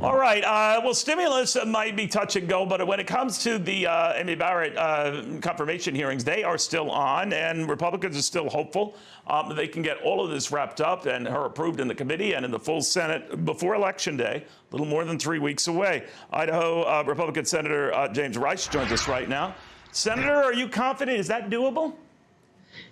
All right. Well, stimulus might be touch and go, but when it comes to the Amy Barrett confirmation hearings, they are still on, and Republicans are still hopeful they can get all of this wrapped up and her approved in the committee and in the full Senate before Election Day, a little more than 3 weeks away. Idaho Republican Senator James Risch joins us right now. Senator, are you confident? Is that doable?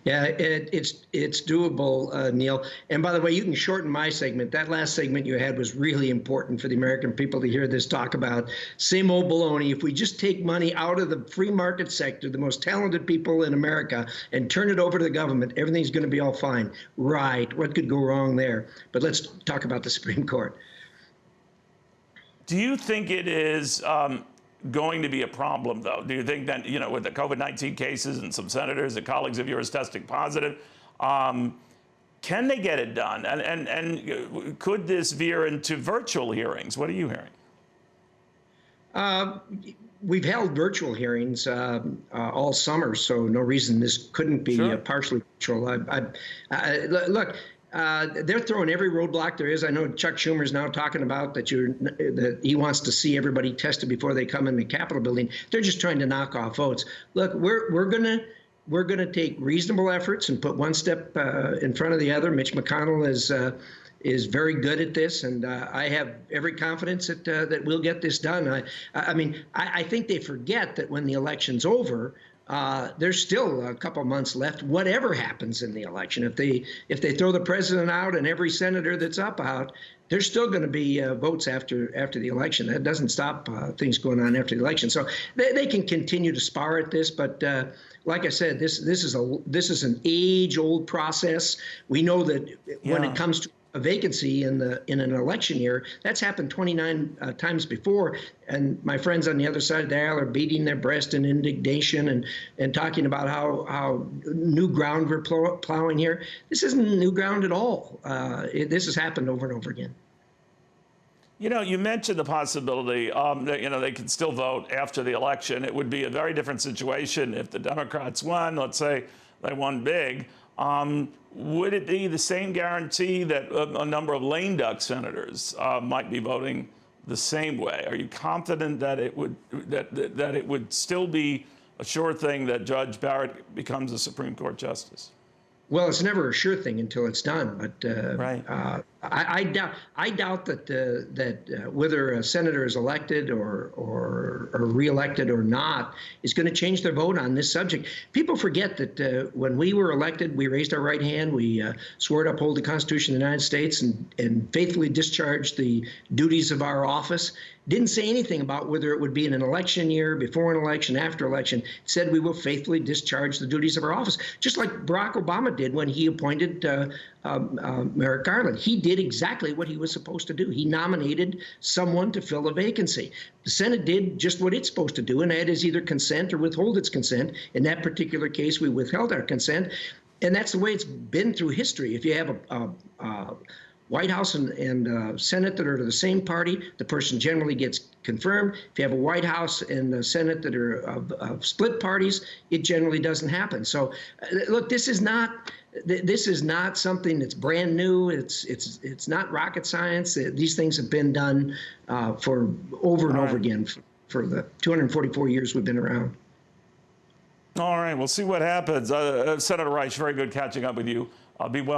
Yeah, it's doable, Neil. And by the way, you can shorten my segment. That last segment you had was really important for the American people to hear this talk about. Same old baloney. If we just take money out of the free market sector, the most talented people in America, and turn it over to the government, everything's going to be all fine. Right. What could go wrong there? But let's talk about the Supreme Court. Do you think it is going to be a problem, though? Do you think that, you know, with the COVID-19 cases and some senators and colleagues of yours testing positive, can they get it done? And could this veer into virtual hearings? What are you hearing? We've held virtual hearings all summer, so no reason this couldn't be partially virtual. Look, they're throwing every roadblock there is. I know Chuck Schumer's now talking about that he wants to see everybody tested before they come in the Capitol building. They're just trying to knock off votes. Look, we're gonna take reasonable efforts and put one step in front of the other. Mitch McConnell is very good at this, and I have every confidence that we'll get this done. I think they forget that when the election's over, there's still a couple months left, whatever happens in the election. If they throw the president out and every senator that's up out, there's still going to be votes after the election. That doesn't stop things going on after the election. So they can continue to spar at this, but like I said, this is an age-old process. We know that when it comes to a vacancy in an election year, that's happened 29 times before, and my friends on the other side of the aisle are beating their breast in indignation and talking about how new ground we're plowing here. This isn't new ground at all. This has happened over and over again. You know, you mentioned the possibility that, you know, they could still vote after the election. It would be a very different situation if the Democrats won. Let's say they won big. Would it be the same guarantee that a number of lame duck senators might be voting the same way? Are you confident that it would still be a sure thing that Judge Barrett becomes a Supreme Court justice? Well, it's never a sure thing until it's done. But right. I doubt that whether a senator is elected or reelected or not is going to change their vote on this subject. People forget that when we were elected, we raised our right hand, we swore to uphold the Constitution of the United States and faithfully discharge the duties of our office. Didn't say anything about whether it would be in an election year, before an election, after election. It said we will faithfully discharge the duties of our office, just like Barack Obama did when he appointed Merrick Garland. He did exactly what he was supposed to do. He nominated someone to fill a vacancy. The Senate did just what it's supposed to do, and that is either consent or withhold its consent. In that particular case, we withheld our consent, and that's the way it's been through history. If you have a White House and Senate that are to the same party, the person generally gets confirmed. If you have a White House and the Senate that are of split parties, it generally doesn't happen. So, look, this is not something that's brand new. It's not rocket science. These things have been done for over and over again for the 244 years we've been around. All right, we'll see what happens. Senator Risch, very good catching up with you. Be well.